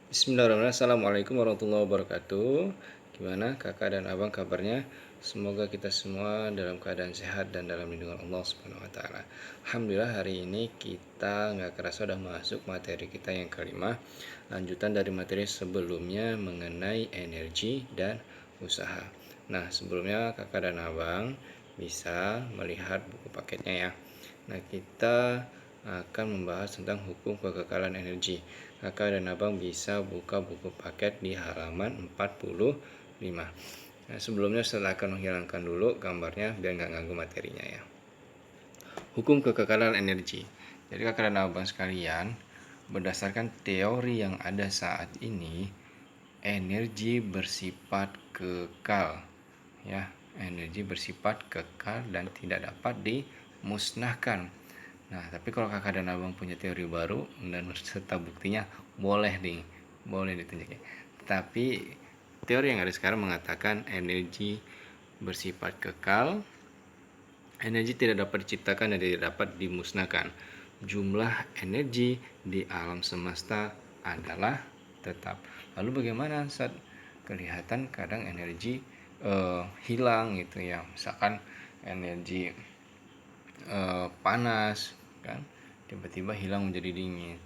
Bismillahirrahmanirrahim. Assalamualaikum warahmatullahi wabarakatuh. Gimana kakak dan abang kabarnya? Semoga kita semua dalam keadaan sehat dan dalam lindungan Allah Subhanahu wa taala. Alhamdulillah hari ini kita nggak kerasa udah masuk materi kita yang kelima. Lanjutan dari materi sebelumnya mengenai energi dan usaha. Nah, sebelumnya kakak dan abang bisa melihat buku paketnya ya. Nah, kita akan membahas tentang hukum kekekalan energi. Kakak dan abang bisa buka buku paket di halaman 45. Nah, sebelumnya saya akan menghilangkan dulu gambarnya biar nggak ganggu materinya ya. Hukum kekekalan energi. Jadi kakak dan abang sekalian, berdasarkan teori yang ada saat ini, energi bersifat kekal. Ya, energi bersifat kekal dan tidak dapat dimusnahkan. Nah, tapi kalau kakak dan abang punya teori baru dan serta buktinya, boleh ditunjukin. Tapi teori yang ada sekarang mengatakan energi bersifat kekal, energi tidak dapat diciptakan dan tidak dapat dimusnahkan. Jumlah energi di alam semesta adalah tetap. Lalu bagaimana saat kelihatan kadang energi hilang gitu ya, misalkan energi panas kan tiba-tiba hilang menjadi dingin.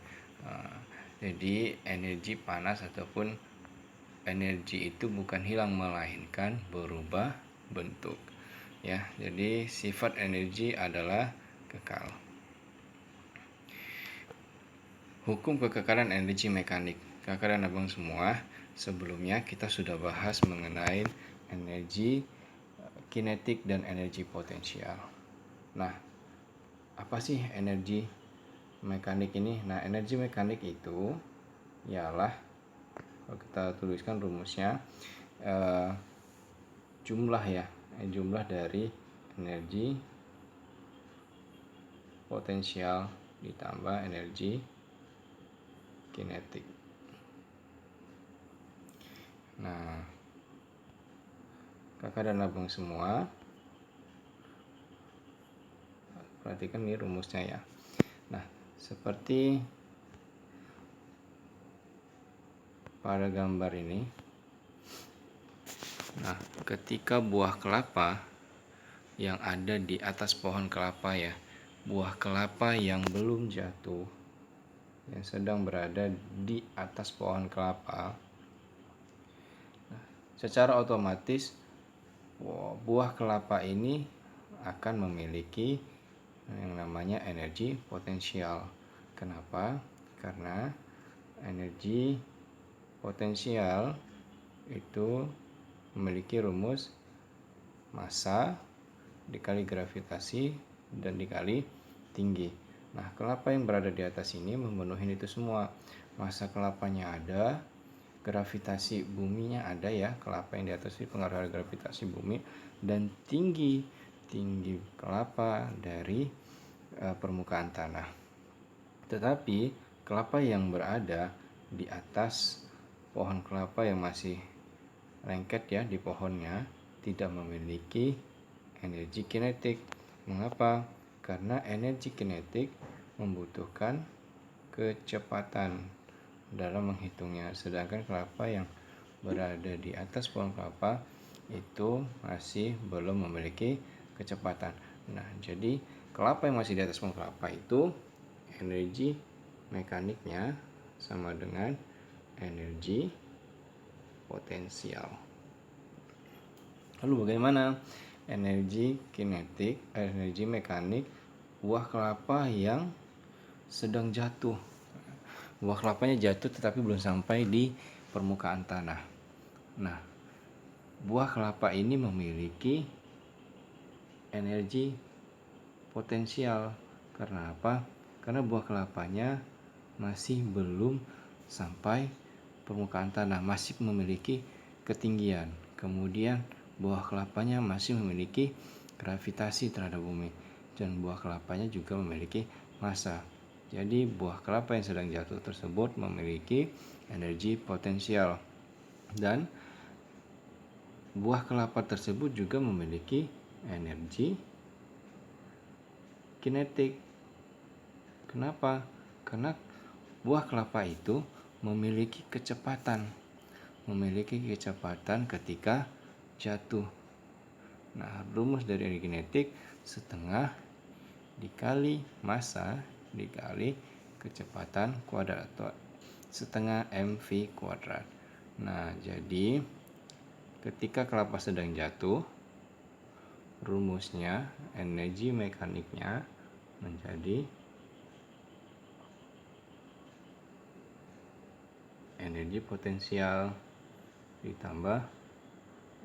Jadi energi panas ataupun energi itu bukan hilang melainkan berubah bentuk ya. Jadi sifat energi adalah kekal. Hukum kekekalan energi mekanik. Kakak dan abang semua, sebelumnya kita sudah bahas mengenai energi kinetik dan energi potensial. Nah, apa sih energi mekanik ini? Nah, energi mekanik itu ialah, kalau kita tuliskan rumusnya, jumlah dari energi potensial ditambah energi kinetik. Nah, kakak dan abang semua, perhatikan nih rumusnya ya. Nah, seperti pada gambar ini. Nah, ketika buah kelapa yang ada di atas pohon kelapa ya, buah kelapa yang belum jatuh, yang sedang berada di atas pohon kelapa, nah, secara otomatis buah kelapa ini akan memiliki yang namanya energi potensial. Kenapa? Karena energi potensial itu memiliki rumus massa dikali gravitasi dan dikali tinggi. Nah, kelapa yang berada di atas ini memenuhi itu semua. Massa kelapanya ada, gravitasi buminya ada ya. Kelapa yang di atas ini pengaruh oleh gravitasi bumi, dan tinggi kelapa dari permukaan tanah. Tetapi kelapa yang berada di atas pohon kelapa yang masih lengket ya di pohonnya tidak memiliki energi kinetik. Mengapa? Karena energi kinetik membutuhkan kecepatan dalam menghitungnya, sedangkan kelapa yang berada di atas pohon kelapa itu masih belum memiliki kecepatan. Nah, jadi kelapa yang masih di atas pohon kelapa itu energi mekaniknya sama dengan energi potensial. Lalu bagaimana energi kinetik, energi mekanik buah kelapa yang sedang jatuh? Buah kelapanya jatuh tetapi belum sampai di permukaan tanah. Nah, buah kelapa ini memiliki energi potensial. Karena apa? Karena buah kelapanya masih belum sampai permukaan tanah, masih memiliki ketinggian. Kemudian buah kelapanya masih memiliki gravitasi terhadap bumi, dan buah kelapanya juga memiliki massa. Jadi buah kelapa yang sedang jatuh tersebut memiliki energi potensial, dan buah kelapa tersebut juga memiliki energi kinetik. Kenapa? Karena buah kelapa itu memiliki kecepatan ketika jatuh. Nah, rumus dari energi kinetik setengah dikali massa dikali kecepatan kuadrat atau setengah mv kuadrat. Nah, jadi ketika kelapa sedang jatuh, rumusnya energi mekaniknya menjadi energi potensial ditambah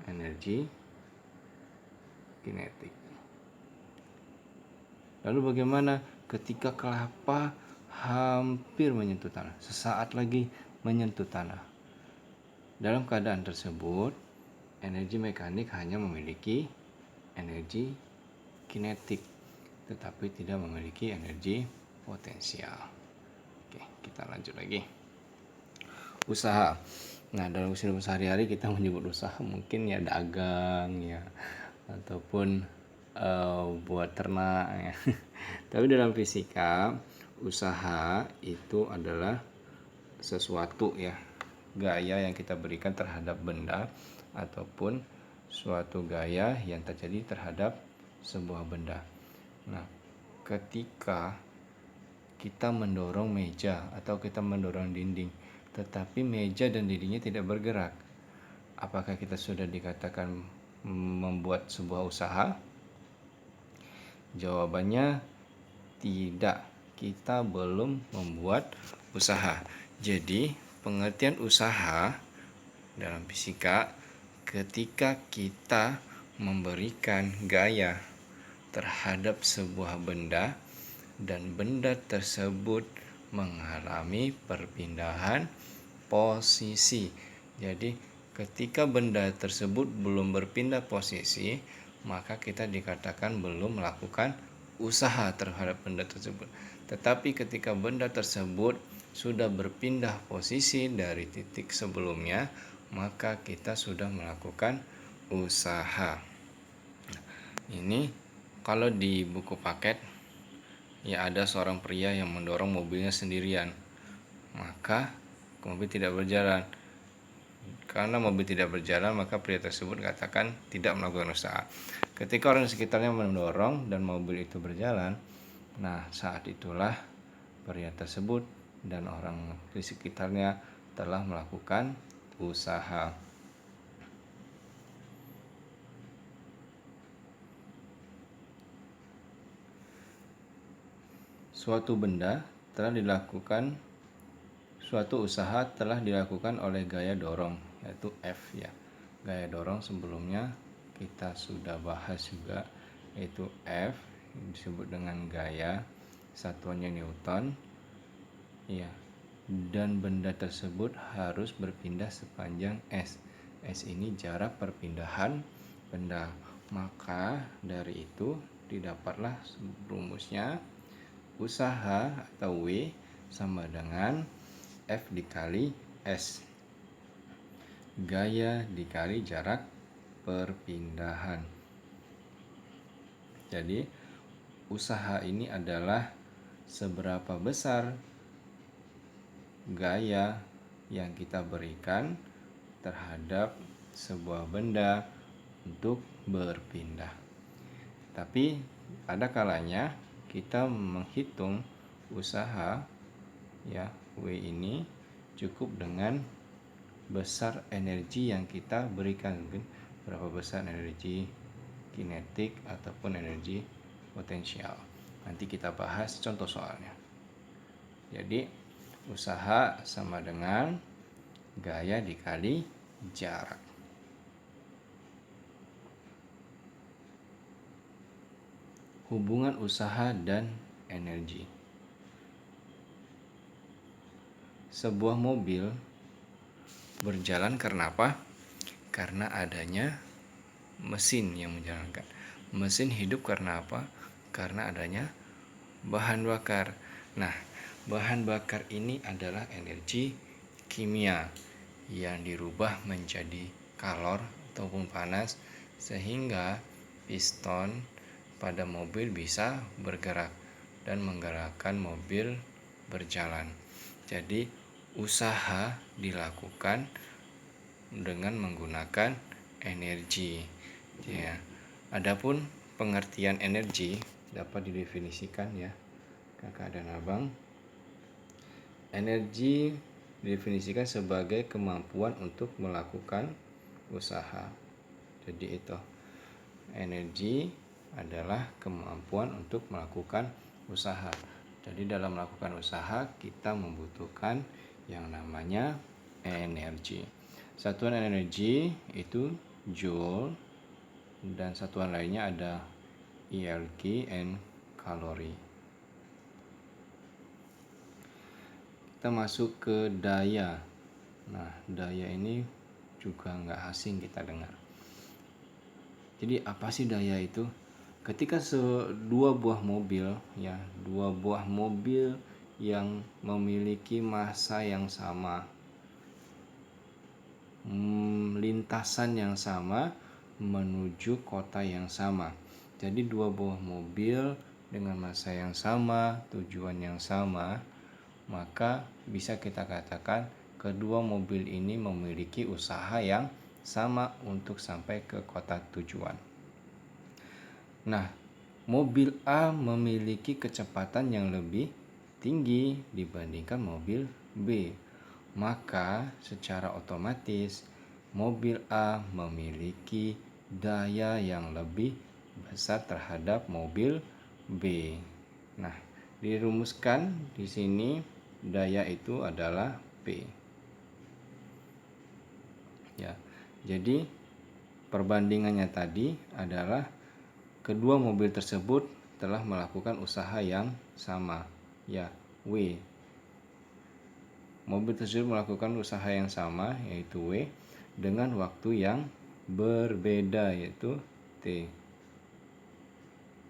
energi kinetik. Lalu bagaimana ketika kelapa hampir menyentuh tanah, sesaat lagi menyentuh tanah? Dalam keadaan tersebut, energi mekanik hanya memiliki energi kinetik, tetapi tidak memiliki energi potensial. Oke, kita lanjut lagi. Usaha. Nah, dalam kehidupan sehari-hari kita menyebut usaha mungkin ya dagang ya, ataupun buat ternak ya. Tapi dalam fisika, usaha itu adalah sesuatu ya, gaya yang kita berikan terhadap benda ataupun suatu gaya yang terjadi terhadap sebuah benda. Nah, ketika kita mendorong meja atau kita mendorong dinding, tetapi meja dan dindingnya tidak bergerak, apakah kita sudah dikatakan membuat sebuah usaha? Jawabannya tidak, kita belum membuat usaha. Jadi, pengertian usaha dalam fisika ketika kita memberikan gaya terhadap sebuah benda dan benda tersebut mengalami perpindahan posisi. Jadi, ketika benda tersebut belum berpindah posisi, maka kita dikatakan belum melakukan usaha terhadap benda tersebut. Tetapi ketika benda tersebut sudah berpindah posisi dari titik sebelumnya, maka kita sudah melakukan usaha. Ini kalau di buku paket ya ada seorang pria yang mendorong mobilnya sendirian, maka mobil tidak berjalan. Karena mobil tidak berjalan, maka pria tersebut katakan tidak melakukan usaha. Ketika orang di sekitarnya mendorong dan mobil itu berjalan, nah saat itulah pria tersebut dan orang di sekitarnya telah melakukan usaha. Suatu usaha telah dilakukan oleh gaya dorong, yaitu F ya. Gaya dorong sebelumnya kita sudah bahas juga, yaitu F disebut dengan gaya, satuannya Newton ya, dan benda tersebut harus berpindah sepanjang S. S ini jarak perpindahan benda. Maka dari itu didapatlah rumusnya usaha atau W sama dengan F dikali S, gaya dikali jarak perpindahan. Jadi usaha ini adalah seberapa besar gaya yang kita berikan terhadap sebuah benda untuk berpindah. Tapi ada kalanya kita menghitung usaha ya, W ini cukup dengan besar energi yang kita berikan, mungkin berapa besar energi kinetik ataupun energi potensial. Nanti kita bahas contoh soalnya. Jadi usaha sama dengan gaya dikali jarak. Hubungan usaha dan energi. Sebuah mobil berjalan karena apa? Karena adanya mesin yang menjalankan. Mesin hidup karena apa? Karena adanya bahan bakar. Nah, bahan bakar ini adalah energi kimia yang dirubah menjadi kalor ataupun panas sehingga piston pada mobil bisa bergerak dan menggerakkan mobil berjalan. Jadi usaha dilakukan dengan menggunakan energi. Ya. Adapun pengertian energi dapat didefinisikan ya, kakak dan abang. Energi didefinisikan sebagai kemampuan untuk melakukan usaha. Jadi itu, energi adalah kemampuan untuk melakukan usaha. Jadi dalam melakukan usaha kita membutuhkan yang namanya energi. Satuan energi itu joule dan satuan lainnya ada ELK and kalori. Kita masuk ke daya. Nah, daya ini juga nggak asing kita dengar. Jadi apa sih daya itu? Ketika dua buah mobil yang memiliki massa yang sama, lintasan yang sama menuju kota yang sama. Jadi dua buah mobil dengan massa yang sama, tujuan yang sama, maka bisa kita katakan kedua mobil ini memiliki usaha yang sama untuk sampai ke kota tujuan. Nah, mobil A memiliki kecepatan yang lebih tinggi dibandingkan mobil B. Maka secara otomatis mobil A memiliki daya yang lebih besar terhadap mobil B. Nah, dirumuskan di sini daya itu adalah P. Ya. Jadi perbandingannya tadi adalah kedua mobil tersebut telah melakukan usaha yang sama, ya, W. Mobil tersebut melakukan usaha yang sama, yaitu W, dengan waktu yang berbeda, yaitu T.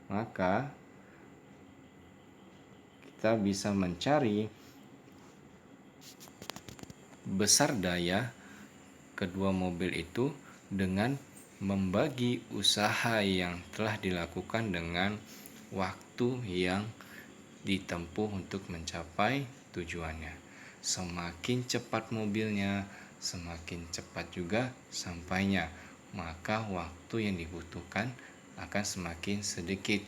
Maka kita bisa mencari besar daya kedua mobil itu dengan membagi usaha yang telah dilakukan dengan waktu yang ditempuh untuk mencapai tujuannya. Semakin cepat mobilnya, semakin cepat juga sampainya, maka waktu yang dibutuhkan akan semakin sedikit.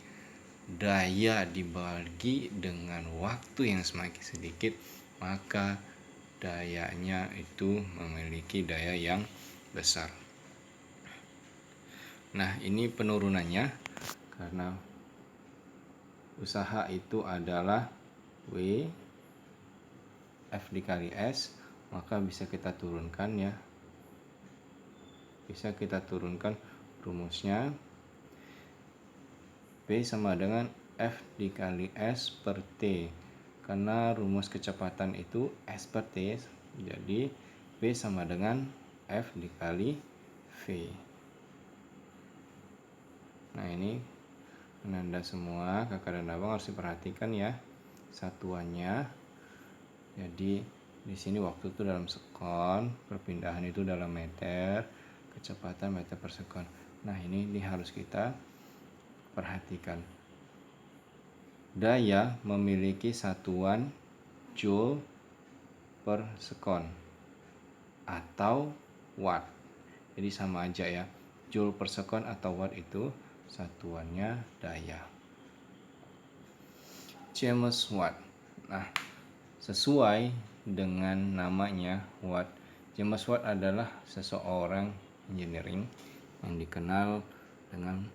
Daya dibagi dengan waktu yang semakin sedikit, maka dayanya itu memiliki daya yang besar. Nah, ini penurunannya karena usaha itu adalah W F dikali S, maka bisa kita turunkan ya. Bisa kita turunkan rumusnya. P sama dengan F dikali S per T. Karena rumus kecepatan itu S per T, jadi P sama dengan F dikali V. Nah, ini penanda semua, kakak dan abang harus diperhatikan ya satuannya. Jadi di sini waktu itu dalam sekon, perpindahan itu dalam meter, kecepatan meter per sekon. Nah, ini harus kita perhatikan. Daya memiliki satuan joule per sekon atau watt. Jadi sama aja ya. Joule per sekon atau watt itu satuannya daya. James Watt. Nah, sesuai dengan namanya Watt, James Watt adalah seseorang engineering yang dikenal dengan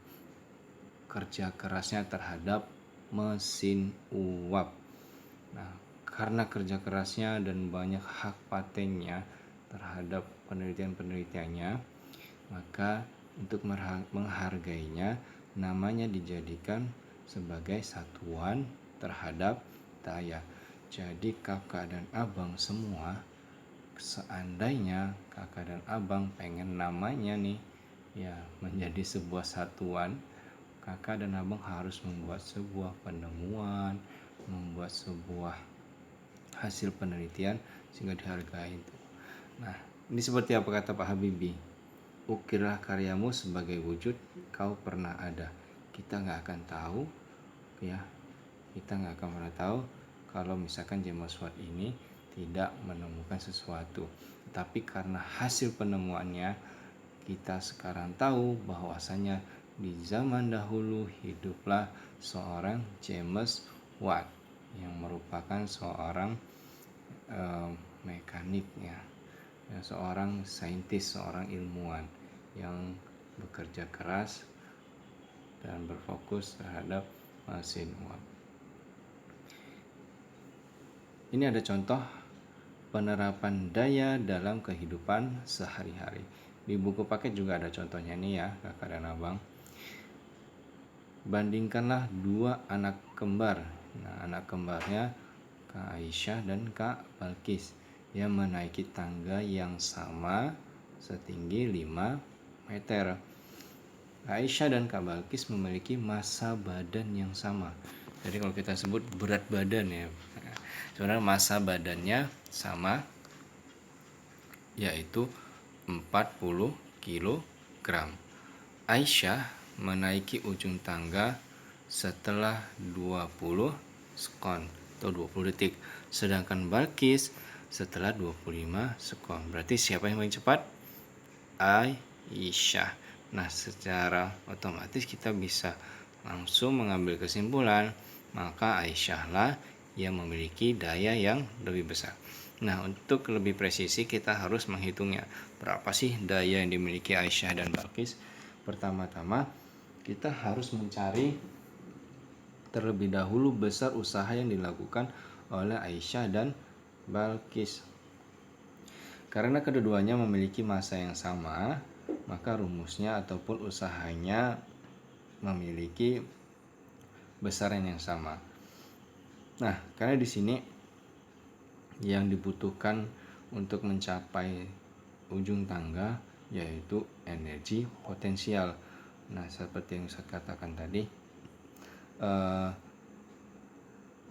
kerja kerasnya terhadap mesin uap. Nah, karena kerja kerasnya dan banyak hak patennya terhadap penelitian-penelitiannya, maka untuk menghargainya namanya dijadikan sebagai satuan terhadap daya. Jadi kakak dan abang semua, seandainya kakak dan abang pengen namanya nih ya menjadi sebuah satuan, kakak dan abang harus membuat sebuah penemuan, membuat sebuah hasil penelitian sehingga dihargai itu. Nah, ini seperti apa kata Pak Habibie, ukirlah karyamu sebagai wujud kau pernah ada. Kita nggak akan tahu ya, kita nggak akan pernah tahu kalau misalkan James Watt ini tidak menemukan sesuatu. Tapi karena hasil penemuannya, kita sekarang tahu bahwasanya di zaman dahulu hiduplah seorang James Watt yang merupakan seorang mekanik ya, seorang saintis, seorang ilmuwan yang bekerja keras dan berfokus terhadap mesin uap. Ini ada contoh penerapan daya dalam kehidupan sehari-hari. Di buku paket juga ada contohnya nih ya, kakak dan abang. Bandingkanlah dua anak kembar. Nah, anak kembarnya Kak Aisyah dan Kak Balkis yang menaiki tangga yang sama setinggi 5 meter. Aisyah dan Kak Balkis memiliki massa badan yang sama. Jadi kalau kita sebut berat badan ya, sebenarnya massa badannya sama, yaitu 40 kg. Aisyah menaiki ujung tangga setelah 20 sekon atau 20 detik, sedangkan Balkis setelah 25 sekon. Berarti siapa yang paling cepat? Aisyah. Nah, secara otomatis kita bisa langsung mengambil kesimpulan, maka Aisyah lah yang memiliki daya yang lebih besar. Nah, untuk lebih presisi kita harus menghitungnya. Berapa sih daya yang dimiliki Aisyah dan Balkis? Pertama-tama kita harus mencari terlebih dahulu besar usaha yang dilakukan oleh Aisyah dan Balkis. Karena keduanya memiliki massa yang sama, maka rumusnya ataupun usahanya memiliki besaran yang sama. Nah, karena di sini yang dibutuhkan untuk mencapai ujung tangga yaitu energi potensial. Nah, seperti yang saya katakan tadi,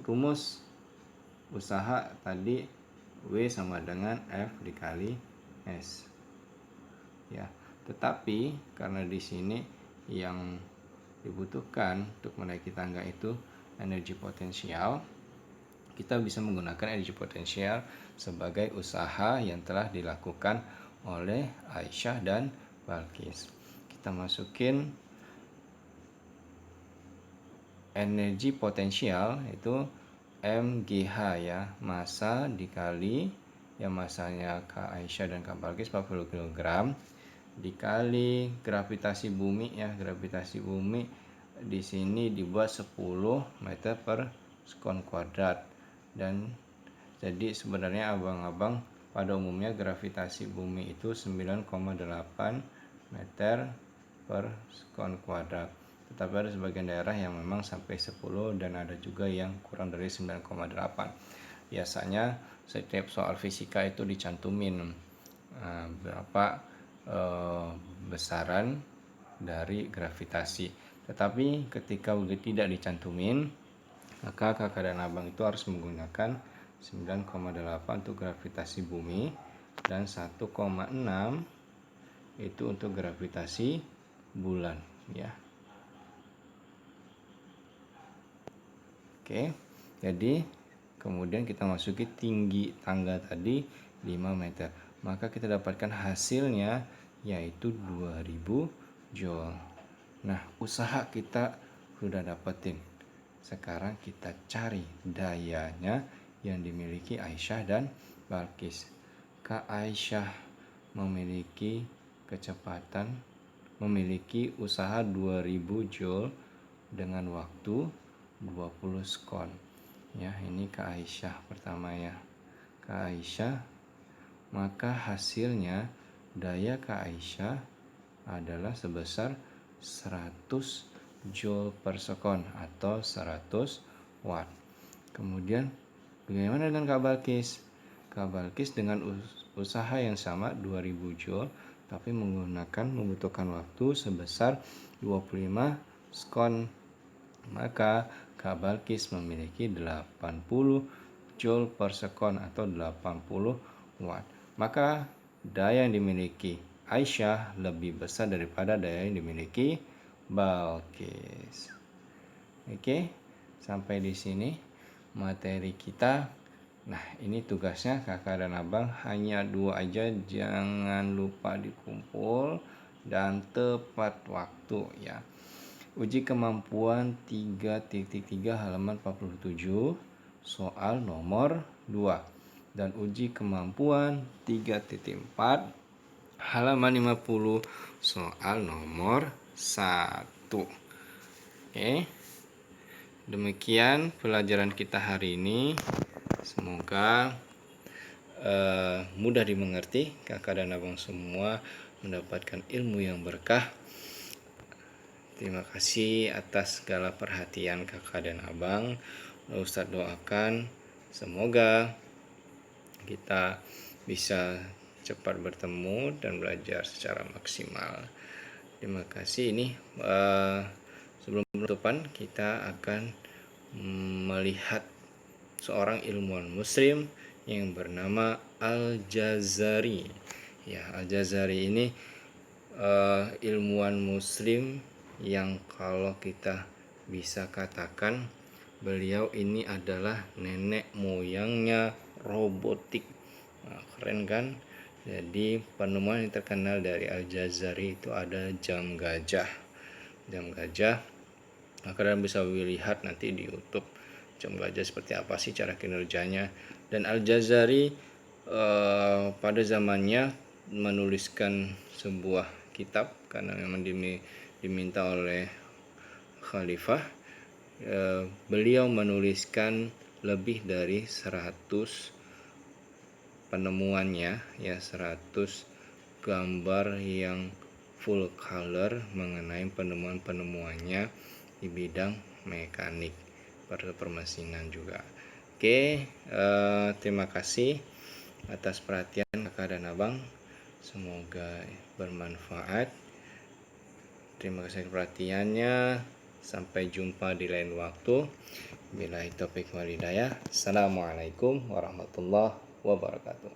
rumus usaha tadi W sama dengan F dikali S. Ya, tetapi karena di sini yang dibutuhkan untuk menaiki tangga itu energi potensial, kita bisa menggunakan energi potensial sebagai usaha yang telah dilakukan oleh Aisyah dan Balkis. Kita masukin energi potensial itu MGH ya, massa dikali yang massanya Kak Aisyah dan Kak Balkis 40 kg dikali gravitasi bumi ya. Gravitasi bumi di sini dibuat 10 meter per sekon kuadrat, dan jadi sebenarnya abang-abang pada umumnya gravitasi bumi itu 9,8 meter per sekon kuadrat. Tetapi ada sebagian daerah yang memang sampai 10 dan ada juga yang kurang dari 9,8. Biasanya setiap soal fisika itu dicantumin berapa besaran dari gravitasi. Tetapi ketika tidak dicantumin, maka kakak dan abang itu harus menggunakan 9,8 untuk gravitasi bumi dan 1,6 itu untuk gravitasi bulan ya. Oke, jadi kemudian kita masuki tinggi tangga tadi 5 meter. Maka kita dapatkan hasilnya yaitu 2000 joule. Nah, usaha kita sudah dapetin. Sekarang kita cari dayanya yang dimiliki Aisyah dan Balkis. Kak Aisyah memiliki usaha 2000 joule dengan waktu 20 sekon. Ya, ini Kak Aisyah pertama ya. Kak Aisyah, maka hasilnya daya Kak Aisyah adalah sebesar 100 joule per sekon atau 100 watt. Kemudian bagaimana dengan Kak Balkis? Kak Balkis dengan usaha yang sama 2000 joule tapi membutuhkan waktu sebesar 25 sekon. Maka Kak Balkis memiliki 80 joule per sekon atau 80 watt. Maka daya yang dimiliki Aisyah lebih besar daripada daya yang dimiliki Balkis. Oke, sampai di sini materi kita Nah, ini tugasnya kakak dan abang hanya 2 aja, jangan lupa dikumpul dan tepat waktu ya. Uji kemampuan 3.3 halaman 47 soal nomor 2 dan uji kemampuan 3.4 halaman 50 soal nomor 1. Oke. Demikian pelajaran kita hari ini. Semoga mudah dimengerti, kakak dan abang semua mendapatkan ilmu yang berkah. Terima kasih atas segala perhatian kakak dan abang. Ustadz doakan semoga kita bisa cepat bertemu dan belajar secara maksimal. Terima kasih. Ini sebelum penutupan kita akan melihat seorang ilmuwan muslim yang bernama Al-Jazari. Ya, Al-Jazari ini ilmuwan muslim yang kalau kita bisa katakan beliau ini adalah nenek moyangnya robotik. Nah, keren kan? Jadi penemuan yang terkenal dari Al-Jazari itu ada jam gajah. Jam gajah, kalian bisa lihat nanti di YouTube jam gajah seperti apa sih cara kinerjanya. Dan Al-Jazari pada zamannya menuliskan sebuah kitab karena memang diminta oleh khalifah. Beliau menuliskan lebih dari 100 penemuannya ya, 100 gambar yang full color mengenai penemuan-penemuannya di bidang mekanik permesinan juga. Oke, terima kasih atas perhatian kakak dan abang, semoga bermanfaat. Terima kasih perhatiannya, sampai jumpa di lain waktu. Billahi taufiq wal hidayah. Assalamualaikum warahmatullahi wabarakatuh.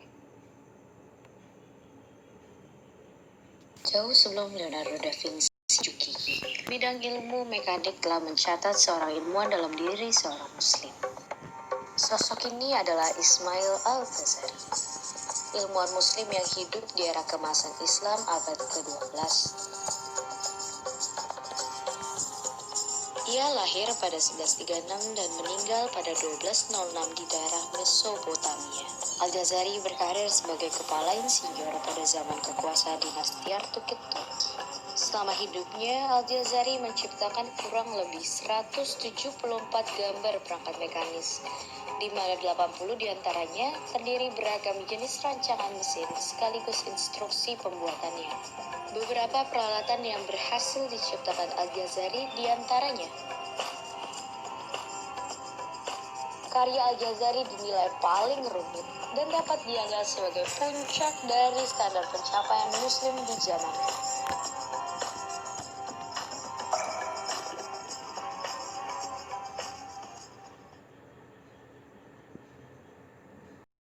Jauh sebelum Leonardo da Vinci Jukiki, bidang ilmu mekanik telah mencatat seorang ilmuwan dalam diri seorang muslim. Sosok ini adalah Ismail Al-Ghazali, ilmuwan muslim yang hidup di era kemasan Islam abad ke-12. Ia lahir pada 1136 dan meninggal pada 1206 di daerah Mesopotamia. Al-Jazari berkarir sebagai kepala insinyur pada zaman kekuasaan dinasti Artukid-Turki. Selama hidupnya, Al-Jazari menciptakan kurang lebih 174 gambar perangkat mekanis, di mana 80 diantaranya terdiri beragam jenis rancangan mesin sekaligus instruksi pembuatannya. Beberapa peralatan yang berhasil diciptakan Al-Jazari diantaranya: karya Al-Jazari dinilai paling rumit dan dapat dianggap sebagai puncak dari standar pencapaian muslim di zamannya.